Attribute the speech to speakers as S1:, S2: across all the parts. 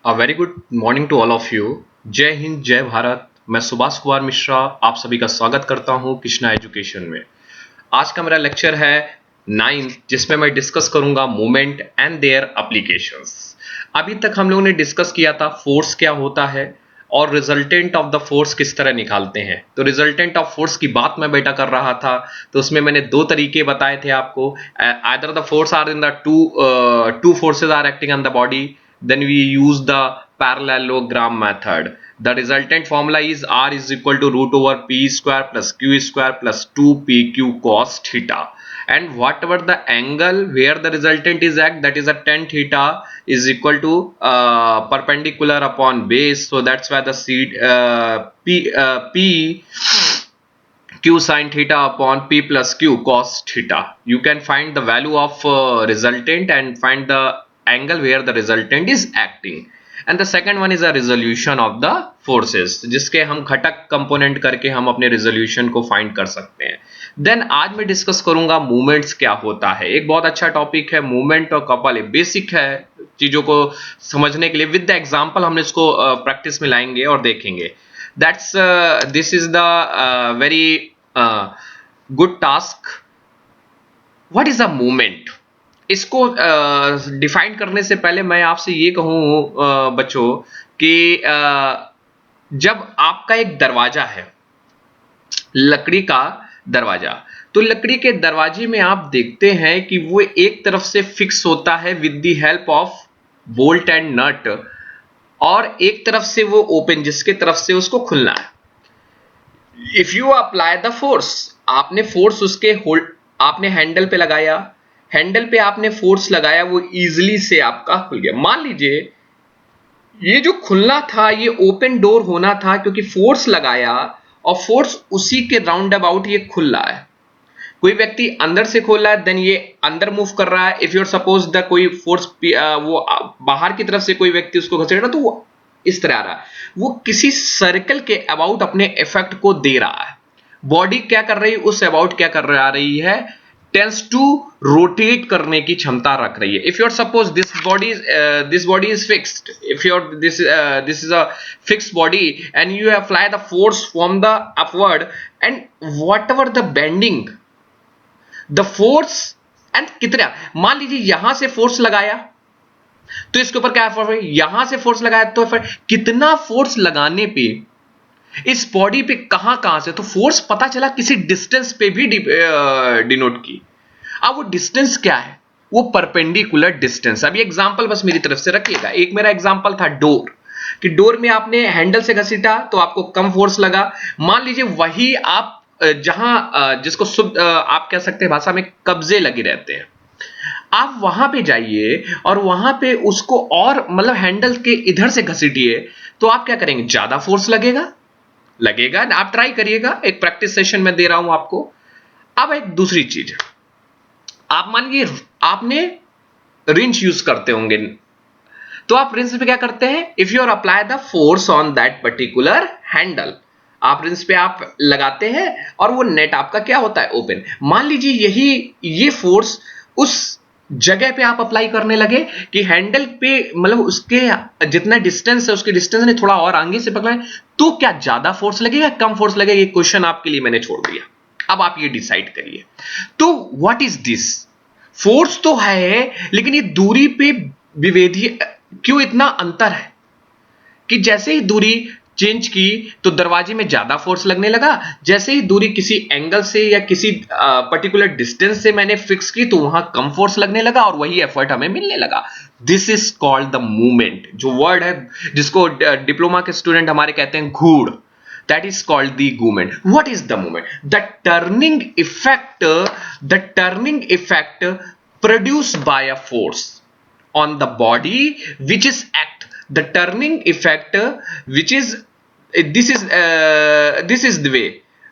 S1: A very good morning to all of you. जय हिंद, जय भारत। मैं सुभाष कुमार मिश्रा आप सभी का स्वागत करता हूं कृष्णा एजुकेशन में। आज का मेरा लेक्चर है 9th, जिसमें मैं डिस्कस करूंगा मूवमेंट एंड देयर एप्लीकेशंस। अभी तक हम लोगों ने डिस्कस किया था फोर्स क्या होता है और रिजल्टेंट ऑफ द फोर्स किस तरह निकालते हैं। तो रिजल्टेंट ऑफ फोर्स की बात मैं बेटा कर रहा था, तो उसमें मैंने दो तरीके बताए थे आपको। Either the force are in the two forces are acting on the body, then we use the parallelogram method. The resultant formula is R is equal to root over P square plus Q square plus 2PQ cos theta. And whatever the angle where the resultant is act, that is a tan theta is equal to perpendicular upon base. So that's why the P q sin theta upon p plus q cos theta. You can find the value of resultant and find the angle where the resultant is acting. And the second one is a resolution of the forces, जिसके हम घटक component करके हम अपने resolution को find कर सकते हैं। देन आज मैं डिस्कस करूंगा मूवमेंट्स क्या होता है। एक बहुत अच्छा टॉपिक है मूवमेंट और कपल, है बेसिक है चीजों को समझने के लिए। विद द एग्जांपल हम इसको प्रैक्टिस में लाएंगे और देखेंगे। That's this is the very good task. What is a movement? इसको डिफाइन करने से पहले मैं आपसे ये कहूं बच्चों कि जब आपका एक दरवाजा है, लकड़ी का दरवाजा, तो लकड़ी के दरवाजे में आप देखते हैं कि वो एक तरफ से फिक्स होता है with the help of bolt and nut, और एक तरफ से वो ओपन, जिसके तरफ से उसको खुलना है। If you apply the force, आपने फोर्स उसके होल्ड, आपने हैंडल पे लगाया, हैंडल पे आपने फोर्स लगाया, वो इजीली से आपका खुल गया। मान लीजिए ये जो खुलना था ये ओपन डोर होना था, क्योंकि फोर्स लगाया और फोर्स उसी के राउंड अबाउट ये खुल रहा है। कोई व्यक्ति अंदर से खोल रहा है, देन ये अंदर मूव कर रहा है। इफ यूर सपोज द कोई फोर्स वो बाहर की तरफ से कोई व्यक्ति उसको घसीट रहा है, तो वो इस तरह आ रहा है। वो किसी सर्कल के अबाउट अपने इफेक्ट को दे रहा है। बॉडी क्या कर रही है, उस अबाउट क्या कर रही है, टेंस टू रोटेट करने की क्षमता रख रही है। If your suppose this body is fixed, if your this is a fixed body and you apply the force from the upward, and whatever the bending the force, and कितना, मान लीजिए यहां से फोर्स लगाया तो इसके ऊपर क्या फोर्स, यहां से फोर्स लगाया तो फिर कितना फोर्स लगाने पे इस बॉडी पे कहां कहां से, तो फोर्स पता चला किसी डिस्टेंस पे भी डिनोट की। अब वो डिस्टेंस क्या है, वो परपेंडिकुलर डिस्टेंस। अभी एग्जांपल बस मेरी तरफ से रखिएगा। एक मेरा एग्जांपल था डोर, कि डोर में आपने हैंडल से घसीटा तो आपको कम फोर्स लगा। मान लीजिए वही आप जहां जिसको आप कह सकते हैं भाषा में कब्जे लगे रहते हैं, आप वहां पे जाइए और वहां पे उसको और मतलब हैंडल के इधर से घसीटिए, तो आप क्या करेंगे, ज्यादा फोर्स लगेगा, लगेगा ना। आप ट्राई करिएगा, एक प्रैक्टिस सेशन में दे रहा हूं आपको। अब एक दूसरी चीज, आप मान लीजिए आपने रिंच यूज करते होंगे, तो आप रिंच पे क्या करते हैं, if you are apply the force on that particular handle, आप रिंच पे आप लगाते हैं और वो नेट आपका क्या होता है, ओपन। मान लीजिए यही ये फोर्स उस जगह पे आप अप्लाई करने लगे कि हैंडल पे मतलब उसके जितना डिस्टेंस है उसके डिस्टेंस ने थोड़ा और आगे से पकड़ा है, तो क्या ज्यादा फोर्स लगेगा, कम फोर्स लगेगा? ये क्वेश्चन आपके लिए मैंने छोड़ दिया, अब आप ये डिसाइड करिए। तो व्हाट इज दिस, फोर्स तो है लेकिन ये दूरी पे विभेदी क्यों इतना अंतर है, कि जैसे ही दूरी चेंज की तो दरवाजे में ज्यादा फोर्स लगने लगा, जैसे ही दूरी किसी एंगल से या किसी पर्टिकुलर डिस्टेंस से मैंने फिक्स की तो वहां कम फोर्स लगने लगा और वही एफर्ट हमें मिलने लगा। This is called the movement. जो वर्ड है जिसको डिप्लोमा के स्टूडेंट हमारे कहते हैं घूड़, that is called the movement. What is the movement? The turning effect produced by a force on the body which is act, the turning effect which is this is the way,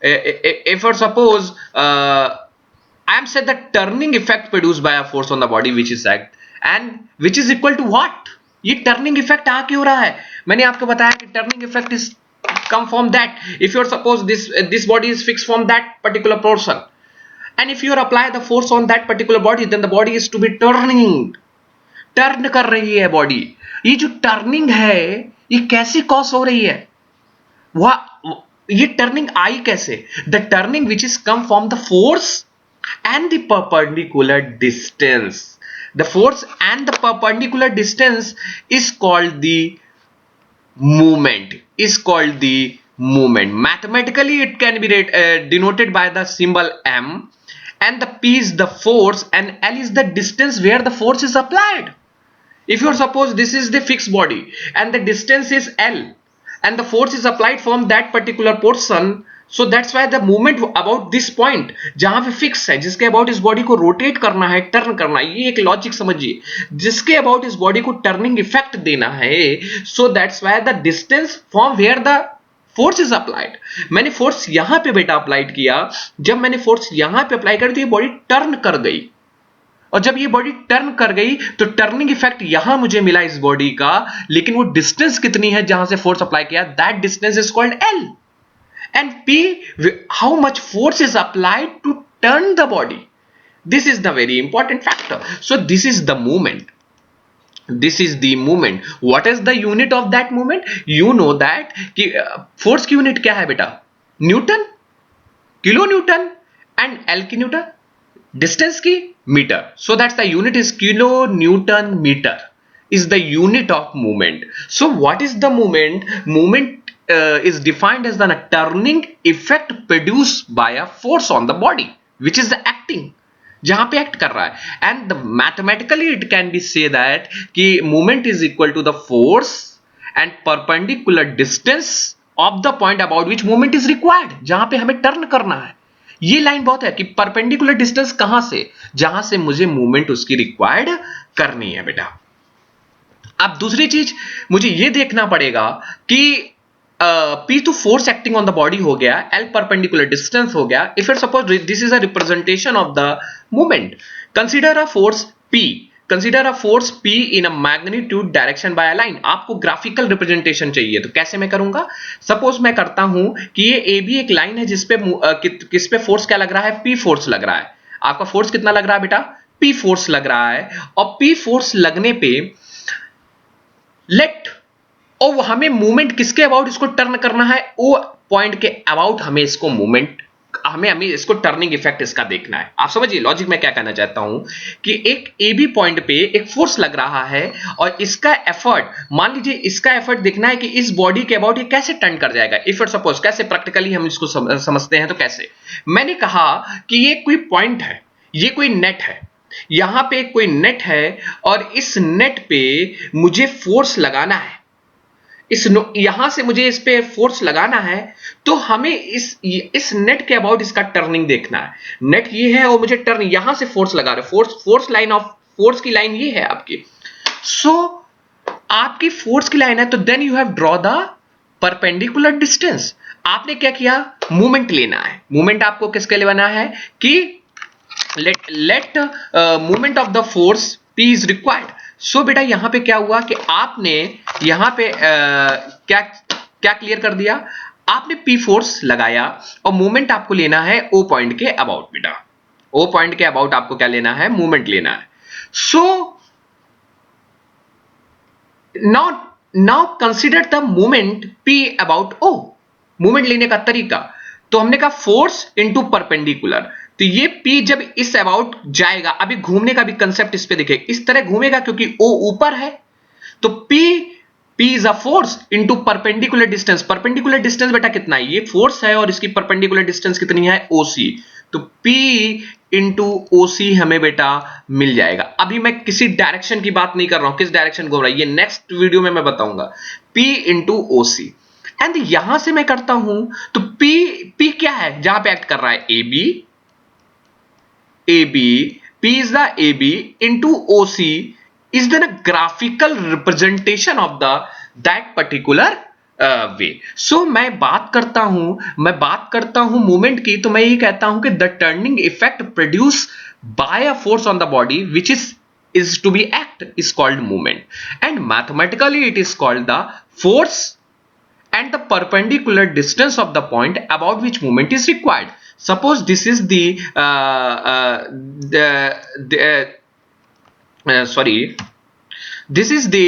S1: if for suppose I am said the turning effect produced by a force on the body which is act, and which is equal to what, ये turning effect आ क्यों रहा है? मैंने आपको बताया कि turning effect is come from that. If you're suppose this body is fixed from that particular portion, and if you apply the force on that particular body, then the body is to be turning. Turn कर रही है body. ये जो turning है ये कैसे cause हो रही है? वह ये टर्निंग आई कैसे? The turning which is come from the force and the perpendicular distance. The force and the perpendicular distance is called the movement. Mathematically it can be denoted by the symbol m, and the p is the force and l is the distance where the force is applied. If you suppose this is the fixed body and the distance is l and the force is applied from that particular portion, so that's why the movement about this point जहां पे fix है, जिसके about इस body को rotate करना है, turn करना है, ये एक लॉजिक समझिए, जिसके अबाउट इस बॉडी को टर्निंग इफेक्ट देना है, so that's why the distance from where the force is applied. मैंने फोर्स यहां पे बेटा अप्लाइड किया, जब मैंने फोर्स यहां पे अप्लाई कर दी, ये बॉडी टर्न कर गई, और जब ये बॉडी टर्न कर गई तो टर्निंग इफेक्ट यहां मुझे मिला इस बॉडी का, लेकिन वो डिस्टेंस कितनी है जहां से फोर्स अप्लाई किया, that distance is called L, and P how much force is applied to turn the body. This is the very important factor. So this is the movement, this is the movement. what is the unit of that movement? you know that कि force की unit क्या है बेटा? Newton, kilo Newton, and L की Newton, distance की metre. so that's the unit is kilo newton meter is the unit of movement. so what is the movement? movement is defined as the turning effect produced by a force on the body which is the acting, जहां पे act कर रहा है, and mathematically it can be say that कि movement is equal to the force and perpendicular distance of the point about which movement is required, जहां पे हमें turn करना है। ये लाइन बहुत है कि परपेंडिकुलर डिस्टेंस कहां से, जहां से मुझे मूवमेंट उसकी रिक्वायर्ड करनी है बेटा। अब दूसरी चीज मुझे ये देखना पड़ेगा कि P तो force acting on the body हो गया, L परपेंडिकुलर डिस्टेंस हो गया। If it suppose this is a representation of the movement, consider a force P, consider a force P in a magnitude direction by a line. आपको graphical representation चाहिए, तो कैसे मैं करूंगा? सपोज मैं करता हूं कि ये AB एक लाइन है जिसपे किस पे फोर्स क्या लग रहा है? P फोर्स लग रहा है। आपका फोर्स कितना लग रहा है बेटा? P फोर्स लग रहा है, और P फोर्स लगने पे लेट, और हमें मूवमेंट किसके अबाउट इसको टर्न करना है? ओ पॉइंट के अबाउट हमें इसको मूवमेंट, हमें इसको टर्निंग इफेक्ट इसका देखना है। आप समझिए लॉजिक में क्या कहना चाहता हूं कि एक ए बी पॉइंट पे एक फोर्स लग रहा है, और इसका एफर्ट, मान लीजिए इसका एफर्ट देखना है कि इस बॉडी के अबाउट ये कैसे टर्न कर जाएगा। इफ इट सपोज, कैसे प्रैक्टिकली हम इसको समझते हैं, तो कैसे मैंने कहा कि ये कोई पॉइंट है, ये कोई नेट है, यहां पे कोई नेट है, और इस नेट पे मुझे फोर्स लगाना है, यहां से मुझे इस पे फोर्स लगाना है, तो हमें इस नेट के अबाउट इसका टर्निंग देखना है। नेट ये है और मुझे टर्न, यहां से फोर्स लगा रहे, फोर्स लाइन ऑफ फोर्स की लाइन ये है आपकी। सो आपकी फोर्स की लाइन है, तो then you have draw the perpendicular distance. आपने क्या किया? मूवमेंट लेना है। मूवमेंट आपको किसके लिए लेना है कि let movement of the force P is required. So बेटा यहां पे क्या हुआ कि आपने यहां पे क्या क्या क्लियर कर दिया? आपने P फोर्स लगाया, और मूवमेंट आपको लेना है O पॉइंट के अबाउट बेटा। O पॉइंट के अबाउट आपको क्या लेना है? मूवमेंट लेना है। So now consider the movement P about O। Movement लेने का तरीका, तो हमने कहा फोर्स इंटू परपेंडिकुलर, तो ये P जब इस अबाउट जाएगा, अभी घूमने का भी कंसेप्ट इस पे देखिए, इस तरह घूमेगा क्योंकि O ऊपर है, तो P is a force into perpendicular distance. Perpendicular distance बेटा कितना है? ये फोर्स है, और इसकी परपेंडिकुलर डिस्टेंस कितनी है? OC। तो P इंटू OC हमें बेटा मिल जाएगा। अभी मैं किसी डायरेक्शन की बात नहीं कर रहा हूं, किस डायरेक्शन घूम रहा है ये नेक्स्ट वीडियो में मैं बताऊंगा। P इंटू OC, एंड यहां से मैं करता हूं, तो P क्या है जहां पे एक्ट कर रहा है? AB, P is the AB into OC is the graphical representation of that particular वे। सो मैं बात करता हूं मूवमेंट की, तो मैं ये कहता हूं कि the turning effect produce by a force on the body which is to be act is called movement, and mathematically it is called the force and the perpendicular distance of the point about which movement is required. Suppose this is the sorry, This is the